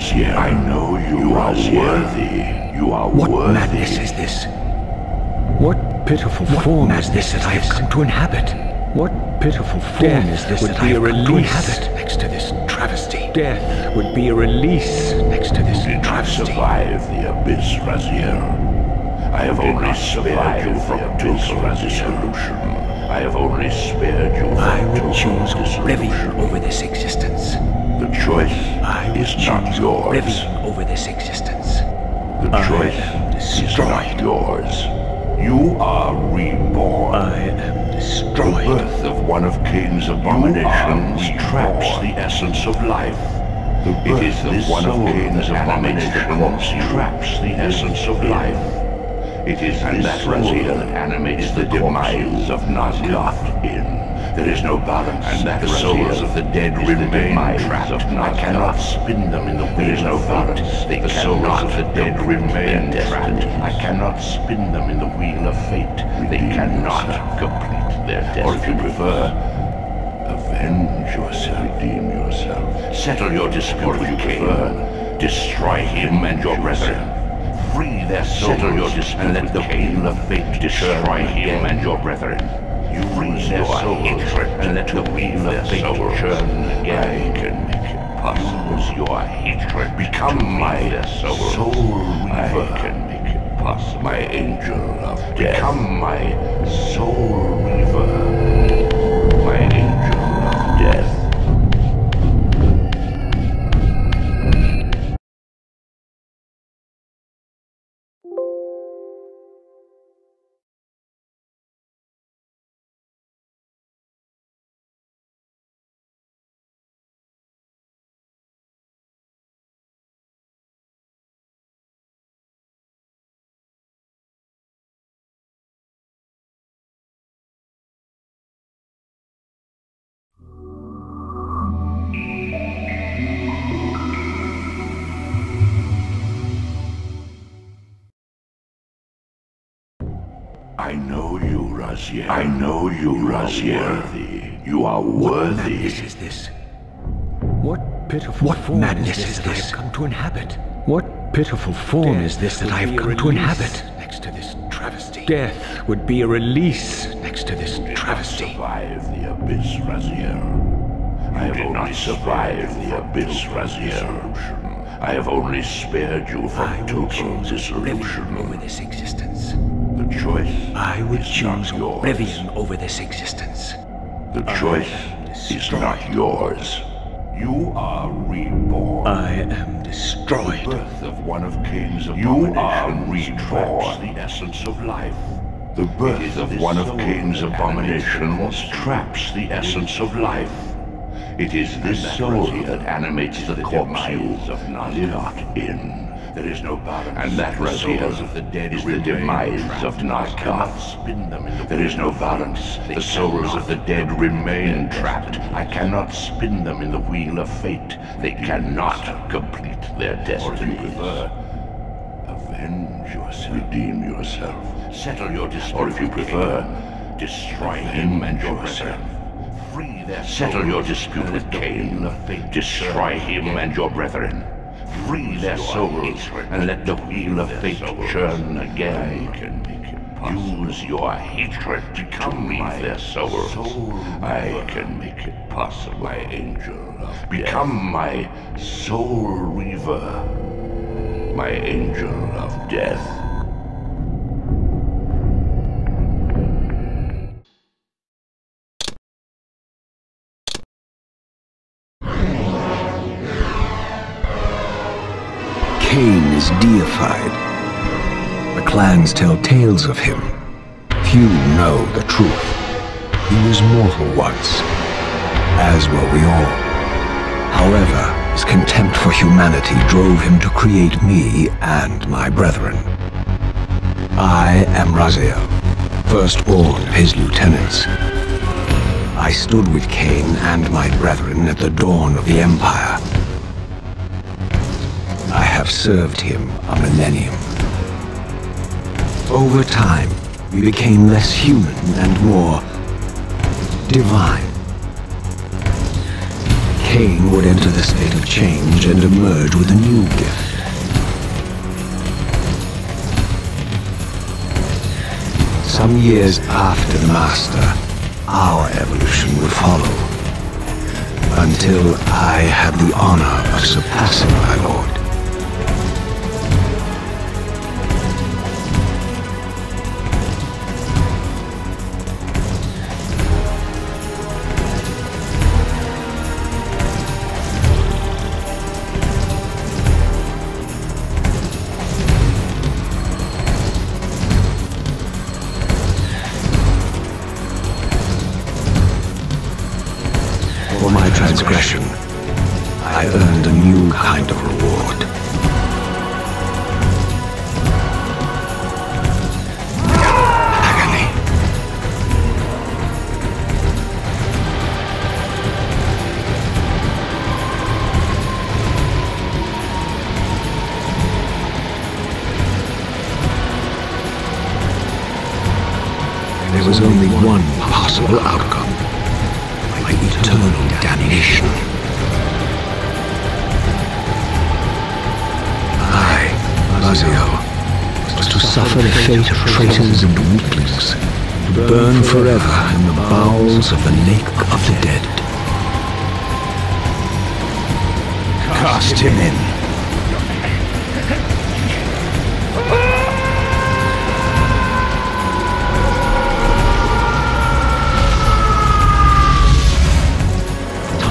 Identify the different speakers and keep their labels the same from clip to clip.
Speaker 1: Raziel. I know you are worthy. You are worthy.
Speaker 2: What madness is this? What pitiful form is this that I have come to inhabit? What pitiful form is this that I have come to inhabit next to this travesty? Death would be a release next to this travesty.
Speaker 1: Survive the abyss, Raziel. I have only spared you from total dissolution. I have only spared you from
Speaker 2: I would choose oblivion over this existence.
Speaker 1: The choice is not yours.
Speaker 2: Oblivion over this existence.
Speaker 1: The choice is not yours. You are reborn.
Speaker 2: I am destroyed.
Speaker 1: The birth of one of Kain's abominations traps the essence of life. It is the one of Kain's abominations traps the essence of life. It is this Raziel that animates the demise of Nazgoth in. There is no balance, and that the souls of the dead remain trapped. I cannot spin them in the wheel of fate. The souls of the dead remain trapped. I cannot spin them in the wheel of fate. They cannot complete their destiny. Or if you prefer, avenge yourself, redeem yourself. Settle your dispute with Kain. Destroy him and your brethren. Free their souls, settle your dispute, and let the wheel of fate destroy him and your brethren. You lose their souls, and let the wheel of fate churn again. I can make it possible. Use your hatred. Become my Soul Reaver. I can make it possible. My angel of death. Become my Soul Reaver. My angel of death. I know you, Raziel. I know you, Raziel. You are worthy. What
Speaker 2: madness is this? What pitiful form madness is this that I have come to inhabit? What pitiful form is this that I have come to inhabit next to this travesty? Death would be a release next to this travesty.
Speaker 1: Survive the abyss, Raziel. I have only survived the abyss, Raziel. I have only spared you from total dissolution
Speaker 2: over this existence.
Speaker 1: The choice
Speaker 2: I would choose oblivion over this existence.
Speaker 1: The choice is not yours. You are reborn.
Speaker 2: I am destroyed.
Speaker 1: The birth of one of Kain's abominations traps the essence of life. The birth of one of Kain's abominations traps the essence of life. It is this soul that animates the corpses of Nazgoth in. There is no balance, and that Raziel of the dead is the demise of Nazgoth. There is no balance. The souls of the dead remain trapped. I cannot spin them in the wheel of fate. They cannot complete their destinies. Avenge yourself. Redeem yourself. Settle your dispute. Or if you prefer, destroy him and your brethren. Free their souls. Settle your dispute with Kain. Destroy him and your brethren. Free their souls, and let the wheel of fate churn again. Use your hatred to free their souls. I can make it possible, my angel of become my Soul Reaver, my angel of death.
Speaker 3: Kain is deified. The clans tell tales of him. Few know the truth. He was mortal once, as were we all. However, his contempt for humanity drove him to create me and my brethren. I am Raziel, firstborn of his lieutenants. I stood with Kain and my brethren at the dawn of the Empire. I have served him a millennium. Over time, we became less human and more divine. Kain would enter the state of change and emerge with a new gift. Some years after the Master, our evolution would follow, until I had the honor of surpassing my lord. For my transgression, I earned a new kind of reward. Agony. There was only one possible outcome. Eternal damnation. I, Lazio, was to suffer the fate of traitors and weaklings, to burn forever in the bowels of the lake of the dead. Cast him in.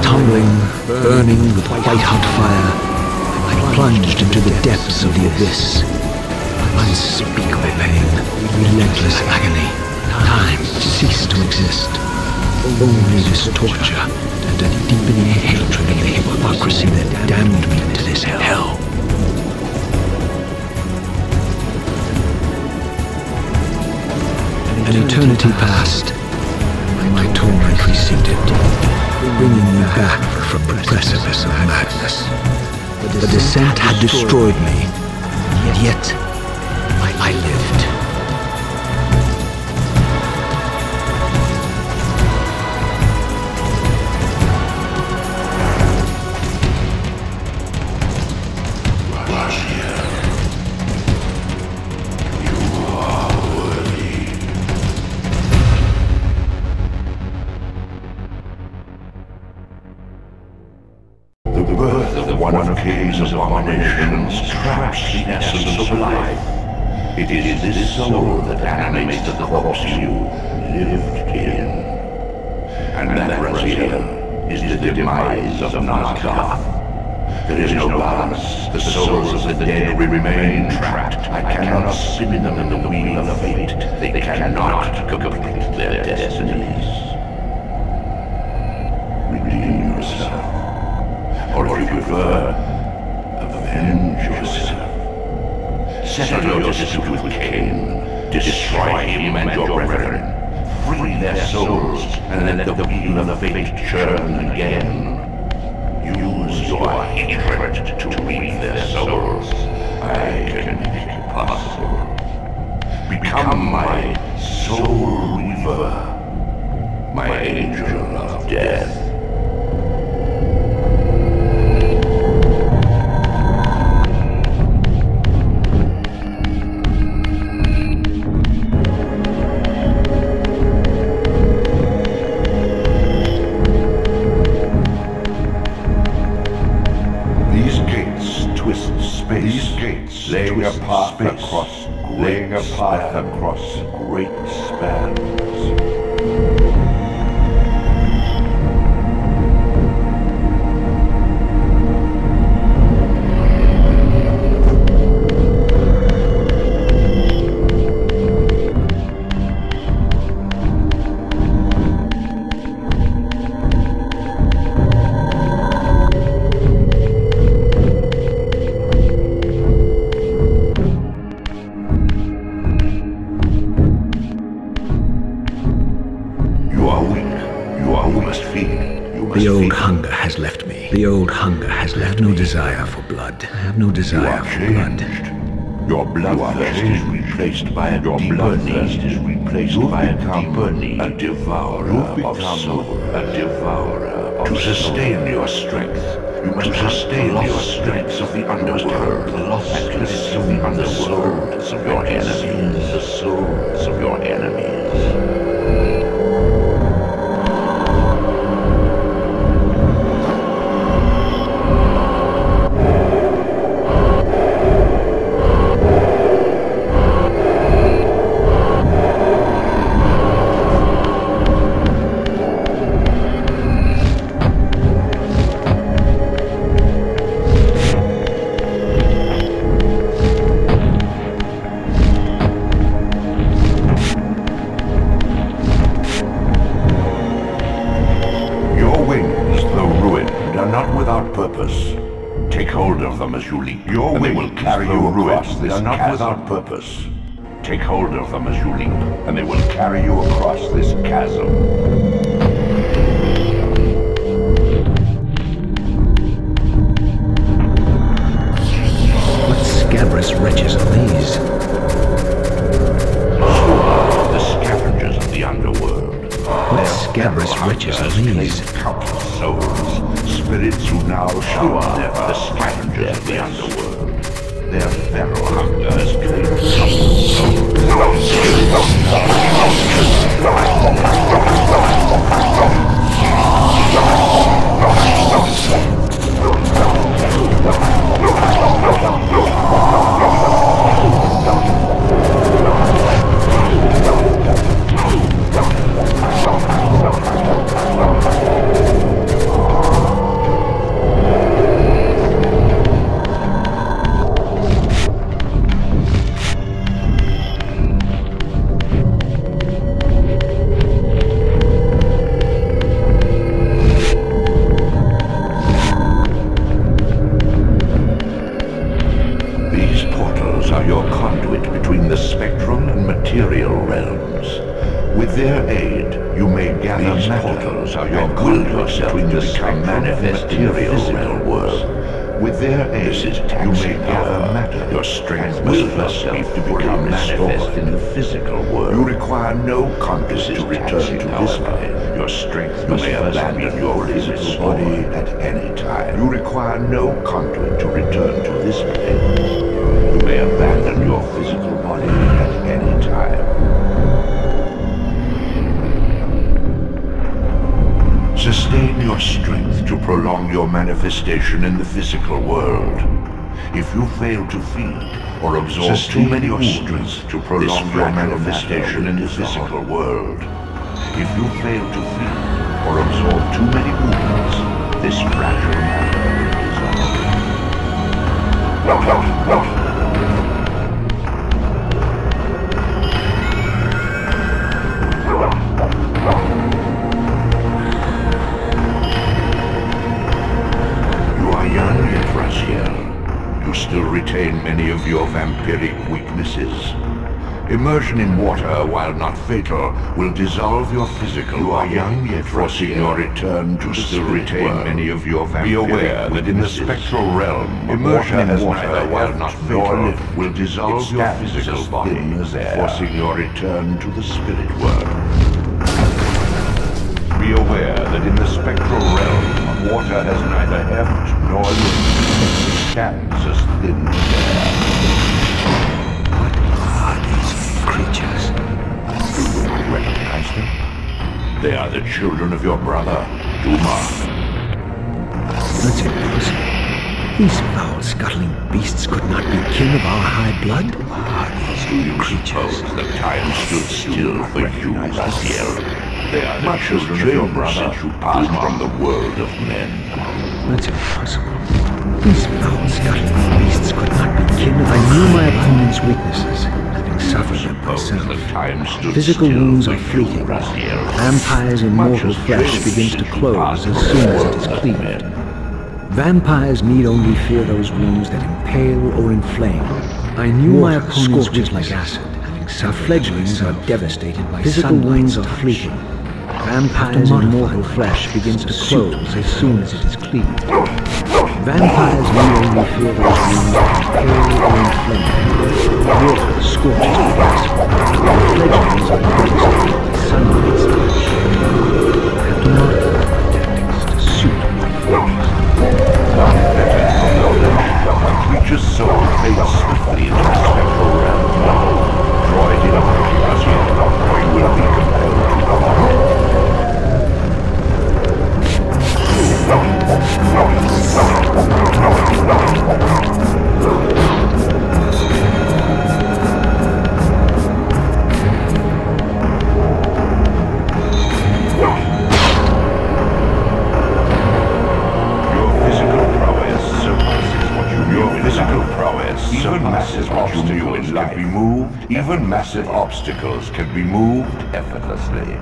Speaker 3: Tumbling, burning with white-hot fire, I plunged into the depths of the abyss. Unspeakable pain, relentless agony. Time ceased to exist. Only this torture and a deepening hatred of the hypocrisy that damned me to this hell. An eternity passed, and my torment receded, bringing me back from the precipice of madness. The descent had destroyed me, yet I lived.
Speaker 1: One of Kain's abominations traps the essence of life. It is this soul that animates the corpse you lived in. And that REDREAM is the demise of Nazca. There is no balance. The souls of the dead will remain trapped. I cannot spin them in the wheel of fate. They cannot complete their destinies. Redeem yourself. Or if you prefer, avenge yourself. Settle your dispute with Kain. Destroy him and your brethren. Free their souls, and let the wheel of fate churn again. Use your hatred to read their souls. I can make it possible. Become my Soul Reaver, my angel of death. Laying a path across great spans.
Speaker 3: The old hunger has left me. The old hunger has left me. No desire for blood. I have no desire for blood.
Speaker 1: Your bloodthirst is replaced by a deeper need. A devourer of soul. To sustain your strength, you must sustain your strengths of the underworld, and consume the souls of your enemies. The souls of your enemies. Your wings will carry you across this chasm. Not without purpose. Take hold of them as you leap, and they will carry you across this chasm.
Speaker 2: What scabrous wretches are these?
Speaker 1: The scavengers of the underworld.
Speaker 2: What scabrous wretches are these?
Speaker 1: Countless souls, spirits who now shower the scavengers of the underworld. Their feral hunger has claimed countless no conduit to return to this plane. Your strength must abandon your physical body at any time. You require no conduit to return to this plane. You may abandon your physical body at any time. Sustain your strength to prolong your manifestation in the physical world. If you fail to feed or absorb too many wounds to prolong your manifestation in the physical world. If you fail to feed or absorb too many wounds, this fragile matter will dissolve. You are young yet, Raziel. You still retain many of your vampiric weaknesses. Immersion in water, while not fatal, will dissolve your physical. You are young yet, forcing your return to still retain many of your vampiric weaknesses. Be aware that in the spectral realm, immersion in water, while not fatal, will dissolve your physical body, forcing your return to the spirit world. Be aware that in the spectral realm, water has neither heft nor lift. Stands as thin as air.
Speaker 2: What are these creatures?
Speaker 1: Do you not recognize them? They are the children of your brother, Duma.
Speaker 2: That's impossible. These foul, scuttling beasts could not be kin of our high blood.
Speaker 1: Do you suppose that time stood still for you, Raziel? They are the children of your brother who passed from the world of men.
Speaker 2: That's impossible. These foul, scuttling beasts could not be kin of... I knew my opponent's weaknesses, having suffered them myself. Physical wounds are fleeting. Vampire's immortal flesh begins to close as soon as it is cleaved. Vampires need only fear those wounds that impale or inflame. I knew my opponent's weaknesses like acid. Our fledglings are devastated by physical wounds are fleeting. Vampire's immortal flesh begins to close as soon as it is cleaved. Vampires need only fear those wounds that impale or inflame. Water scorches grass. Fledglings are poisoned by sunlight's touch. I have to modify my tactics to suit my force.
Speaker 1: A creature's soul fades swiftly into the spectral realm. Draw it in as yet, or you will be compelled to follow. Even massive obstacles can be moved effortlessly.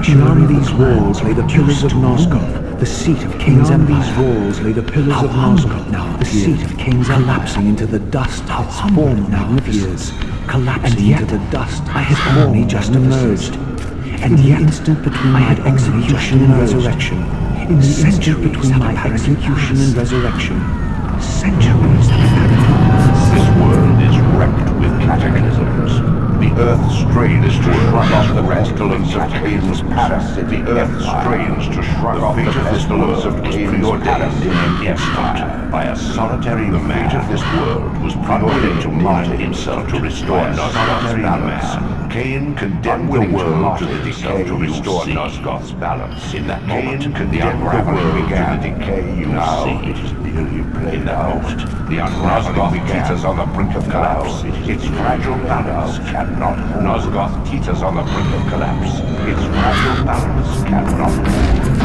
Speaker 2: Beyond these walls lay the pillars of Nosgoth, the seat of King's Empire. Beyond these walls lay the pillars of Nosgoth, the seat of King's Empire. Collapsing into the dust of its former magnificence. Collapsing into the dust, I had only just emerged. And the instant between my execution and resurrection, in the instant between my execution and resurrection, centuries have passed.
Speaker 1: This world is wrecked with cataclysms. The Earth strains to shrug off the pestilence of Kain's parasite. The Earth strains to shrug off the pestilence of Kain's parasite in an instant. By a solitary man, the fate of this world was unwilling to martyr himself to restore Nosgoth's balance. Kain condemned the world to the decay to restore Nosgoth's balance. In that moment, the unraveling began. Now it is nearly played out. The unraveling teeters on the brink of collapse. Its fragile balance cannot hold. Nosgoth teeters on the brink of collapse. Its fragile balance cannot hold.